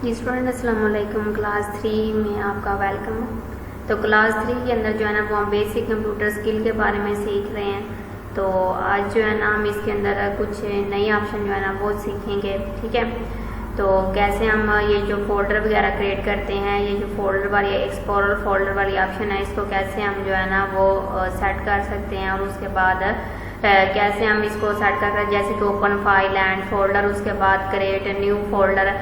जी student अस्सलाम वालेकुम। Class 3 में आपका वेलकम है। तो क्लास 3 के अंदर जो है ना वो हम बेसिक कंप्यूटर स्किल के बारे में सीख रहे हैं। तो आज जो है ना हम इसके अंदर कुछ नई ऑप्शन जो है ना वो सीखेंगे, ठीक है। तो कैसे हम ये जो फोल्डर वगैरह क्रिएट करते हैं, ये जो फोल्डर वाली एक्सप्लोरर फोल्डर वाली ऑप्शन है, इसको कैसे हम जो है ना वो सेट कर सकते हैं। और उसके बाद कैसे हम इसको सेट कर सकते हैं, जैसे कि ओपन फाइल एंड फोल्डर, उसके बाद create new folder,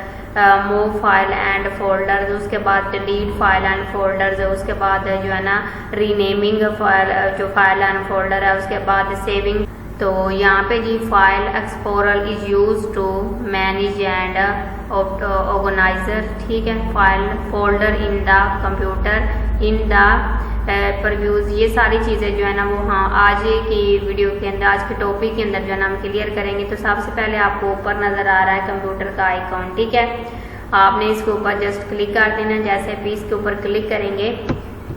move file and folder, उसके बाद डिलीट फाइल एंड फोल्डर्स, उसके बाद जो है ना रीनेमिंग फाइल जो फाइल एंड फोल्डर है, उसके बाद सेविंग। तो यहाँ पे जी file explorer is use to manage and organizer, ठीक है, file folder in the computer in the purviews. ये सारी चीज़ें जो है ना वो आज की वीडियो के अंदर, आज के टॉपिक के अंदर जो है ना हम क्लियर करेंगे। तो सबसे पहले आपको ऊपर नज़र आ रहा है कंप्यूटर का आइकॉन, ठीक है। आपने इसके ऊपर जस्ट क्लिक कर देना। जैसे भी इसके ऊपर क्लिक करेंगे,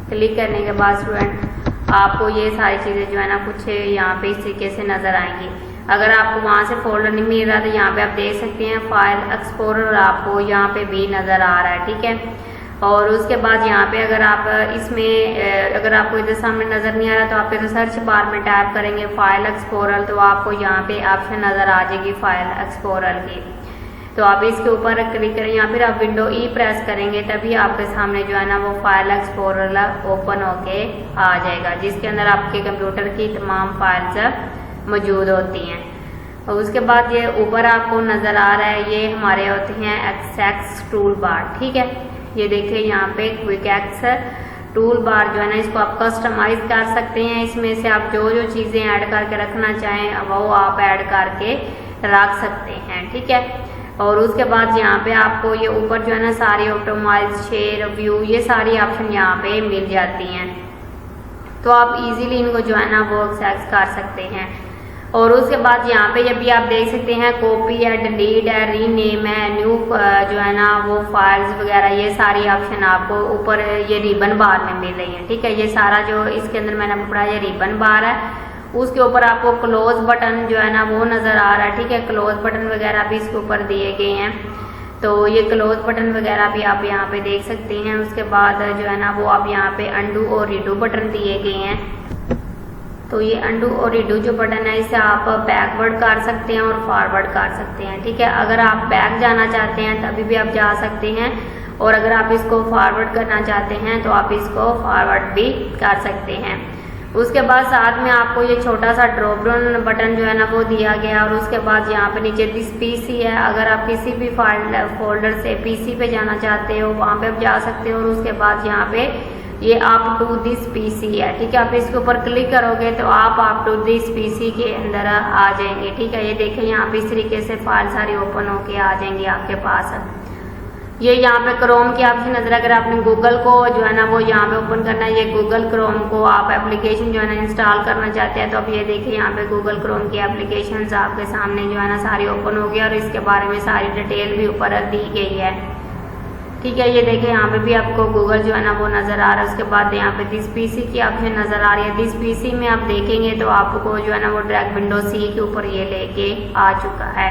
क्लिक करने के बाद स्टूडेंट आपको ये सारी चीज़ें जो है ना कुछ यहाँ पे इस तरीके से नज़र आएंगी। अगर आपको वहाँ से फोल्डर नहीं मिल रहा तो यहाँ पे आप देख सकते हैं फाइल एक्सप्लोरर आपको यहाँ पे भी नज़र आ रहा है, ठीक है। और उसके बाद यहाँ पे अगर आप इसमें अगर आपको इधर सामने नज़र नहीं आ रहा तो आप इधर सर्च बार में टैप करेंगे फाइल एक्सप्लोरर, तो आपको यहाँ पे ऑप्शन नज़र आ जाएगी फाइल एक्सप्लोरर की। तो आप इसके ऊपर क्लिक करें या फिर आप विंडो ई प्रेस करेंगे, तभी आपके सामने जो है ना वो फाइल एक्सप्लोरर ओपन होके आ जाएगा, जिसके अंदर आपके कंप्यूटर की तमाम फाइल्स मौजूद होती हैं। और उसके बाद ये ऊपर आपको नज़र आ रहा है, ये हमारे होते हैं एक्सेस टूल बार, ठीक है। ये देखिए यहाँ पे क्विक एक्सेस टूल बार जो है ना, इसको आप कस्टमाइज कर सकते हैं। इसमें से आप जो जो चीज़ें ऐड करके रखना चाहें वो आप ऐड करके रख सकते हैं, ठीक है। और उसके बाद यहाँ पे आपको ये ऊपर जो है ना सारी ऑटोमाइज, शेयर, व्यू, ये सारी ऑप्शन यहाँ पे मिल जाती हैं। तो आप इजीली इनको जो है ना वो एक्सेस कर सकते हैं। और उसके बाद यहाँ पे ये भी आप देख सकते हैं कॉपी है, डिलीट है, रीनेम है, न्यू जो है ना वो फाइल्स वगैरह, ये सारी ऑप्शन आपको ऊपर ये रिबन बार में मिल रही है, ठीक है। ये सारा जो इसके अंदर मैंने आपको पढ़ा ये रिबन बार है। उसके ऊपर आपको क्लोज बटन जो है ना वो नज़र आ रहा है, ठीक है। क्लोज बटन वगैरह भी इसके ऊपर दिए गए हैं। तो ये क्लोज बटन वगैरह भी आप यहाँ पे देख सकते हैं। उसके बाद जो है ना वो आप यहाँ पे अंडू और रीडू बटन दिए गए हैं। तो ये अंडू और रीडू जो बटन है, इसे आप बैकवर्ड कर सकते हैं और फॉरवर्ड कर सकते हैं, ठीक है। अगर आप बैक जाना चाहते हैं तभी भी आप जा सकते हैं, और अगर आप इसको फॉरवर्ड करना चाहते हैं तो आप इसको फॉरवर्ड भी कर सकते हैं। उसके बाद साथ में आपको ये छोटा सा ड्रॉप डाउन बटन जो है ना वो दिया गया। और उसके बाद यहाँ पे नीचे दिस पीसी है, अगर आप किसी भी फाइल फोल्डर से पीसी पे जाना चाहते हो वहाँ पे आप जा सकते हो। और उसके बाद यहाँ पे ये आप टू दिस पीसी है, ठीक है। आप इसके ऊपर क्लिक करोगे तो आप टू दिस पीसी के अंदर आ जाएंगे, ठीक है। ये देखें यहाँ पे इस तरीके से फाइल सारी ओपन होके आ जाएंगी आपके पास। ये यहाँ पे क्रोम की ऑप्शन नजर, अगर आपने गूगल को जो है ना वो यहाँ पे ओपन करना है, ये गूगल क्रोम को आप एप्लीकेशन जो है ना इंस्टॉल करना चाहते हैं तो अब ये देखिए यहाँ पे गूगल क्रोम की एप्लीकेशन आपके सामने जो है ना सारी ओपन हो गई और इसके बारे में सारी डिटेल भी ऊपर दी गई है, ठीक है। ये देखें यहाँ पे भी आपको गूगल जो है ना वो नज़र आ रहा है। उसके बाद यहाँ पे दिस पीसी की ऑप्शन नज़र आ रही है। दिस पीसी में आप देखेंगे तो आपको जो है ना वो डायरेक्ट विंडो सी के ऊपर ये लेके आ चुका है।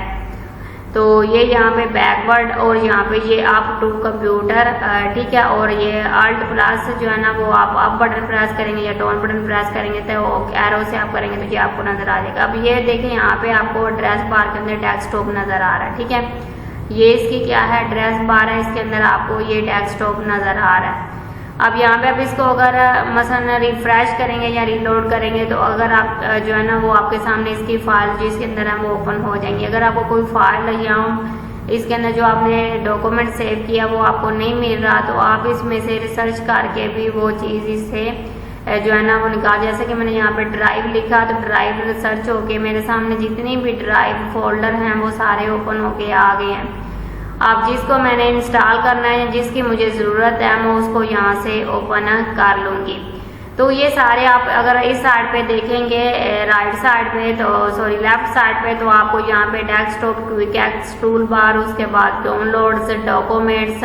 तो ये यहाँ पे बैकवर्ड और यहाँ पे ये अप टू कंप्यूटर, ठीक है। और ये अल्ट प्लस जो है ना वो आप अप बटन प्रेस करेंगे या डाउन बटन प्रेस करेंगे तो एरो से आप करेंगे तो ये आपको नज़र आ जाएगा। अब ये देखें यहाँ पे आपको एड्रेस बार के अंदर डेस्कटॉप नज़र आ रहा है, ठीक है। ये इसकी क्या है एड्रेस बार है, इसके अंदर आपको ये डेस्कटॉप नज़र आ रहा है। अब यहाँ पे आप इसको अगर मसलन रिफ्रेश करेंगे या रीलोड करेंगे तो अगर आप जो है ना वो आपके सामने इसकी फाइल जिसके अंदर है वो ओपन हो जाएंगी। अगर आपको कोई फाइल या इसके अंदर जो आपने डॉक्यूमेंट सेव किया वो आपको नहीं मिल रहा तो आप इसमें से रिसर्च करके भी वो चीज़ इससे जो है ना वो निकाल, जैसे कि मैंने यहाँ पे ड्राइव लिखा तो ड्राइव सर्च होके मेरे सामने जितनी भी ड्राइव फोल्डर हैं वो सारे ओपन होके आ गए हैं। आप जिसको मैंने इंस्टॉल करना है, जिसकी मुझे ज़रूरत है, मैं उसको यहाँ से ओपन कर लूँगी। तो ये सारे आप अगर इस साइड पे देखेंगे राइट साइड पे तो सॉरी लेफ्ट साइड पे तो आपको यहाँ पे desktop, quick access tool bar, उसके बाद डाउनलोड्स, डॉक्यूमेंट्स,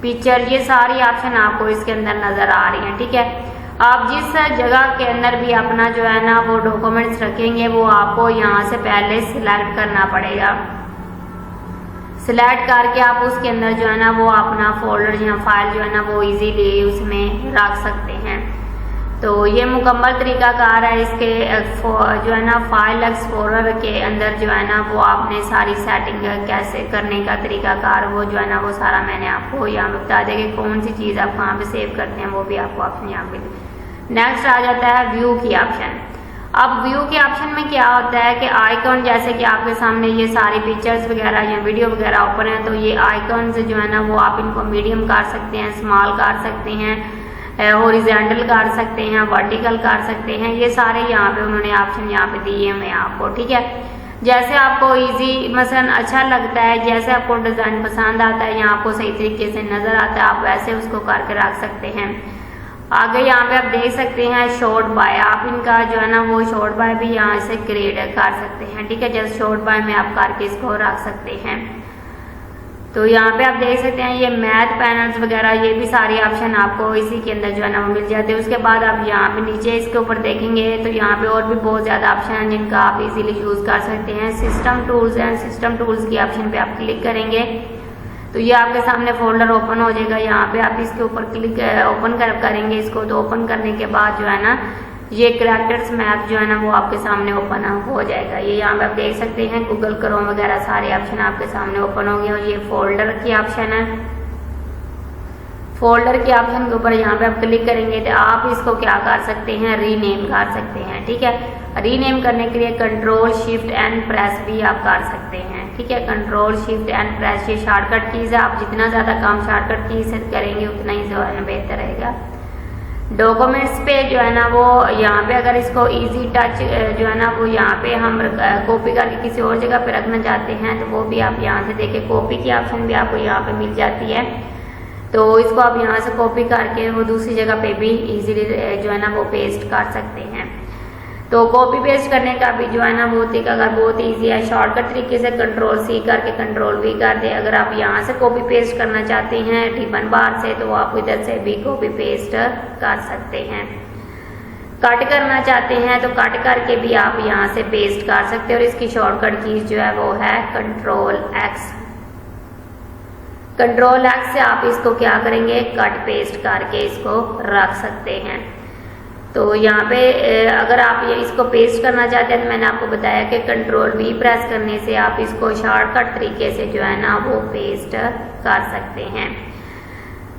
पिक्चर, ये सारी ऑप्शन आपको इसके अंदर नज़र आ रही हैं, ठीक है। आप जिस जगह के अंदर भी अपना जो है ना वो डॉक्यूमेंट्स रखेंगे वो आपको यहाँ से पहले सिलेक्ट करना पड़ेगा। सिलेक्ट करके आप उसके अंदर जो है ना वो अपना फोल्डर या फाइल जो है ना वो इजीली उसमें रख सकते हैं। तो ये मुकम्मल तरीकाकार है इसके जो है ना फाइल एक्सप्लोरर के अंदर जो है ना वो आपने सारी सेटिंग कैसे करने का तरीकाकार वो जो है ना वो सारा मैंने आपको यहाँ पे बता दिया कि कौन सी चीज़ आप कहाँ पे सेव करते हैं, वो भी आपको ऑप्शन यहाँ पे। नेक्स्ट आ जाता है व्यू की ऑप्शन। अब व्यू के ऑप्शन में क्या होता है कि आइकॉन, जैसे कि आपके सामने ये सारी पिक्चर्स वगैरह या वीडियो वगैरह ओपन है, तो ये आइकॉन्स जो है ना वो आप इनको मीडियम कर सकते हैं, स्मॉल कर सकते हैं, हॉरिजॉन्टल कर सकते हैं, वर्टिकल कर सकते हैं। ये सारे यहाँ पे उन्होंने ऑप्शन यहाँ पे दिए हुए आपको, ठीक है। जैसे आपको इजी मसलन अच्छा लगता है, जैसे आपको डिज़ाइन पसंद आता है या आपको सही तरीके से नज़र आता है, आप वैसे उसको करके रख सकते हैं। आगे यहाँ पे आप देख सकते हैं शॉर्ट बाय, आप इनका जो है ना वो शॉर्ट बाय भी यहाँ से क्रिएट कर सकते हैं, ठीक है। जैसे शॉर्ट बाय में आप करके इसको रख सकते हैं। तो यहाँ पे आप देख सकते हैं ये मैथ पैनल्स वगैरह, ये भी सारी ऑप्शन आपको इसी के अंदर जो है ना वो मिल जाते हैं। उसके बाद आप यहाँ पे नीचे इसके ऊपर देखेंगे तो यहाँ पे और भी बहुत ज़्यादा ऑप्शन हैं जिनका आप इजीली यूज़ कर सकते हैं। सिस्टम टूल्स हैं, सिस्टम टूल्स की ऑप्शन पे आप क्लिक करेंगे तो ये आपके सामने फोल्डर ओपन हो जाएगा। यहाँ पे आप इसके ऊपर क्लिक ओपन करेंगे इसको, तो ओपन करने के बाद जो है ना ये कैरेक्टर्स मैप जो है ना वो आपके सामने ओपन हो जाएगा। ये यहाँ पे आप देख सकते हैं गूगल क्रोम वगैरह सारे ऑप्शन आपके सामने ओपन हो गए। और ये फोल्डर की ऑप्शन है, फोल्डर के ऑप्शन के ऊपर यहाँ पे आप क्लिक करेंगे तो आप इसको क्या कर सकते हैं, रीनेम कर सकते हैं, ठीक है। रीनेम करने के लिए कंट्रोल शिफ्ट एंड प्रेस भी आप कर सकते हैं, ठीक है। कंट्रोल शिफ्ट एंड प्रेस ये शॉर्टकट कीज़ है, आप जितना ज़्यादा काम शॉर्टकट की से करेंगे उतना ही जो है ना बेहतर रहेगा। डॉक्यूमेंट्स पे जो है ना वो यहाँ पे अगर इसको इजी टच जो है ना वो यहाँ पे हम कॉपी करके किसी और जगह पे रखना चाहते हैं तो वो भी आप यहाँ से देखें, कॉपी की ऑप्शन भी आपको यहाँ पे मिल जाती है। तो इसको आप यहाँ से कॉपी करके वो दूसरी जगह पे भी इजीली जो है ना वो पेस्ट कर सकते हैं। तो कॉपी पेस्ट करने का भी जो है ना वो तरीका अगर बहुत ईजी है, शॉर्टकट तरीके से कंट्रोल सी करके कंट्रोल वी कर दे। अगर आप यहाँ से कॉपी पेस्ट करना चाहते हैं रिबन बार से तो आप इधर से भी कॉपी पेस्ट कर सकते हैं। कट करना चाहते हैं तो कट करके भी आप यहाँ से पेस्ट कर सकते हैं। और इसकी शॉर्टकट कीज जो है वो है कंट्रोल एक्स। कंट्रोल एक्स से आप इसको क्या करेंगे, कट पेस्ट करके इसको रख सकते हैं। तो यहाँ पे अगर आप ये इसको पेस्ट करना चाहते हैं तो मैंने आपको बताया कि कंट्रोल वी प्रेस करने से आप इसको शॉर्टकट तरीके से जो है ना वो पेस्ट कर सकते हैं।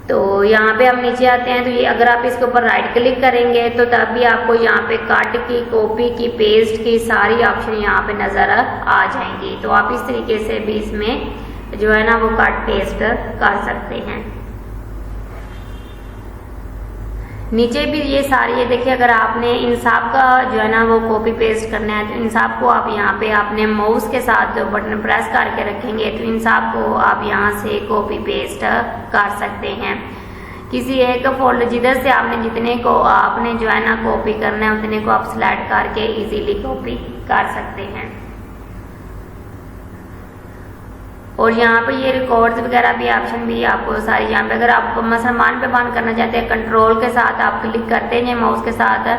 तो यहाँ पे हम नीचे आते हैं तो ये अगर आप इसके ऊपर राइट क्लिक करेंगे तो तब भी आपको यहाँ पे कट की, कॉपी की, पेस्ट की सारी ऑप्शन यहाँ पे नज़र आ जाएंगी। तो आप इस तरीके से भी इसमें जो है ना वो कट पेस्ट कर सकते हैं। नीचे भी ये सारी ये देखिए, अगर आपने इन सब का जो है ना वो कॉपी पेस्ट करना है तो इन सब को आप यहाँ पे अपने माउस के साथ बटन प्रेस करके रखेंगे तो इन सब को आप यहाँ से कॉपी पेस्ट कर सकते हैं। किसी एक फोल्डर जिधर से आपने जितने को आपने जो है ना कॉपी करना है उतने को आप सिलेक्ट करके इजीली कॉपी कर सकते हैं। और यहाँ पे ये रिकॉर्ड्स वगैरह भी ऑप्शन भी आपको सारी यहाँ पे अगर आप मुसलमान पे बंद करना चाहते हैं कंट्रोल के साथ आप क्लिक करते हैं माउस के साथ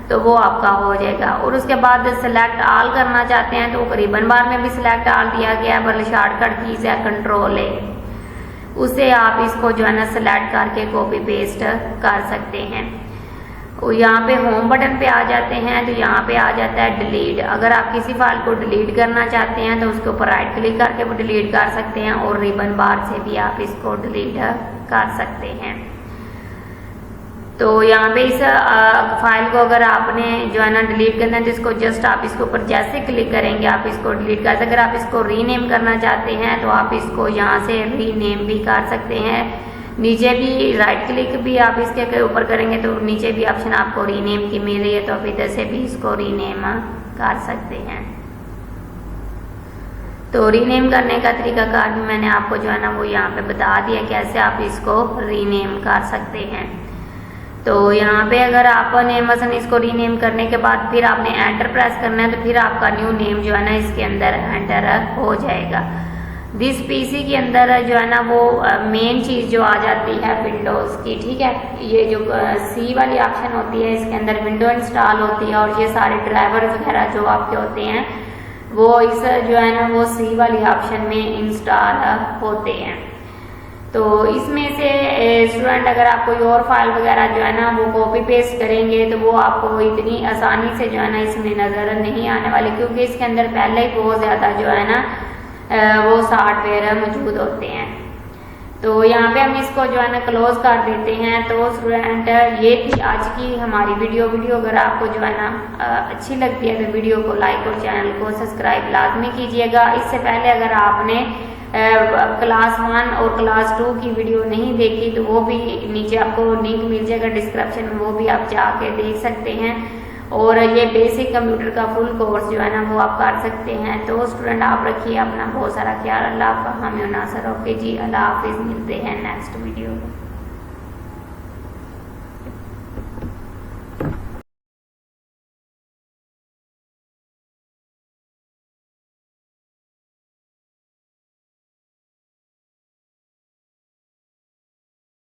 तो वो आपका हो जाएगा। और उसके बाद सिलेक्ट ऑल करना चाहते हैं तो रिबन बार में भी सिलेक्ट ऑल दिया गया है, बल्कि शॉर्टकट कीज है कंट्रोल है, उससे आप इसको जो है ना सिलेक्ट करके कॉपी पेस्ट कर सकते हैं। और यहाँ पे होम बटन पे आ जाते हैं तो यहाँ पे आ जाता है डिलीट। अगर आप किसी फाइल को डिलीट करना चाहते हैं तो उसके ऊपर राइट क्लिक करके वो डिलीट कर सकते हैं और रिबन बार से भी आप इसको डिलीट कर सकते हैं। तो यहाँ पे इस फाइल को अगर आपने जो है ना डिलीट करना है तो इसको जस्ट आप इसके ऊपर जैसे क्लिक करेंगे आप इसको डिलीट कर सकते हैं। अगर आप इसको रीनेम करना चाहते हैं तो आप इसको यहाँ से रीनेम भी कर सकते हैं। नीचे भी राइट क्लिक भी आप इसके ऊपर करेंगे तो नीचे भी ऑप्शन आपको रीनेम की मिल रही है तो आप इधर से भी इसको रीनेम कर सकते हैं। तो रीनेम करने का तरीकाकार भी मैंने आपको जो है ना वो यहाँ पे बता दिया कैसे आप इसको रीनेम कर सकते हैं। तो यहाँ पे अगर आपने मसलन इसको रीनेम करने के बाद फिर आपने एंटर प्रेस करना है तो फिर आपका न्यू नेम जो है ना इसके अंदर एंटर हो जाएगा। दिस पीसी के अंदर जो है ना वो मेन चीज़ जो आ जाती है विंडोज़ की, ठीक है। ये जो सी वाली ऑप्शन होती है इसके अंदर विंडो इंस्टॉल होती है और ये सारे ड्राइवर वगैरह जो आपके होते हैं वो इस जो है ना वो सी वाली ऑप्शन में इंस्टॉल होते हैं। तो इसमें से स्टूडेंट अगर आप कोई और फाइल वगैरह जो है ना वो कॉपी पेस्ट करेंगे तो वो आपको इतनी आसानी से जो है ना इसमें नज़र नहीं आने वाली, क्योंकि इसके अंदर पहले ही बहुत ज़्यादा जो है ना वो सॉफ्टवेयर मौजूद होते हैं। तो यहाँ पे हम इसको जो है ना क्लोज कर देते हैं। तो स्टूडेंट ये थी आज की हमारी वीडियो अगर आपको जो है ना अच्छी लगती है तो वीडियो को लाइक और चैनल को सब्सक्राइब लाजमी कीजिएगा। इससे पहले अगर आपने क्लास 1 और क्लास 2 की वीडियो नहीं देखी तो वो भी नीचे आपको लिंक मिल जाएगा डिस्क्रिप्शन में, वो भी आप जाके देख सकते हैं। और ये बेसिक कंप्यूटर का फुल कोर्स जो है ना वो आप कर सकते हैं। तो स्टूडेंट आप रखिए अपना बहुत सारा ख्याल। अल्लाह आपका हामी नासर। ओके जी, अल्लाह हाफिज़, मिलते हैं नेक्स्ट वीडियो में।